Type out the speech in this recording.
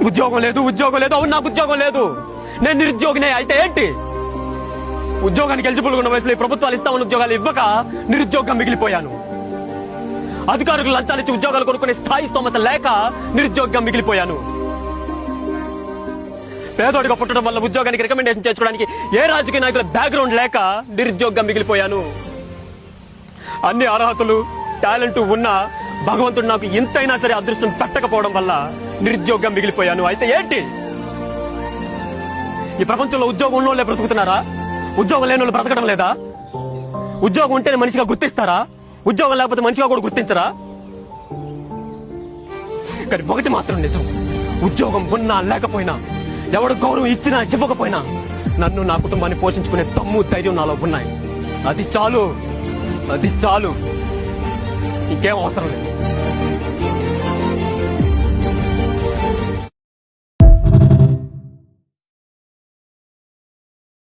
ఉద్యోగం లేదు అవును, నాకు ఉద్యోగం లేదు, నేను నిరుద్యోగినే. అయితే ఏంటి? ఉద్యోగానికి ఎలిజిబుల్ ఉన్న వయసులో ప్రభుత్వాలు ఇస్తామన్న ఉద్యోగాలు ఇవ్వక నిరుద్యోగంగా మిగిలిపోయాను. అధికారులకు లంచాలు ఇచ్చి ఉద్యోగాలు కొనుక్కునే స్థాయి స్తోమత లేక నిరుద్యోగంగా మిగిలిపోయాను. పేదోడిగా పుట్టడం వల్ల ఉద్యోగానికి రికమెండేషన్ చేసుకోవడానికి ఏ రాజకీయ నాయకుల బ్యాక్గ్రౌండ్ లేక నిరుద్యోగంగా మిగిలిపోయాను. అన్ని అర్హతలు టాలెంట్ ఉన్నా భగవంతుడు నాకు ఇంతైనా సరే అదృష్టం పెట్టకపోవడం వల్ల నిరుద్యోగంగా మిగిలిపోయాను. అయితే ఏంటి? ఈ ప్రపంచంలో ఉద్యోగం ఉన్న వాళ్ళే బ్రతుకుతున్నారా? ఉద్యోగం లేని వాళ్ళు బ్రతకడం లేదా? ఉద్యోగం ఉంటేనే మనిషిగా గుర్తిస్తారా? ఉద్యోగం లేకపోతే మనిషిగా కూడా గుర్తించరా? కానీ ఒకటి మాత్రం నిజం, ఉద్యోగం ఉన్నా లేకపోయినా, ఎవడు గౌరవం ఇచ్చినా ఇవ్వకపోయినా నన్ను నా కుటుంబాన్ని పోషించుకునే దమ్ము ధైర్యం నాలో ఉన్నాయి. అది చాలు, ఇంకేం అవసరం లేదు.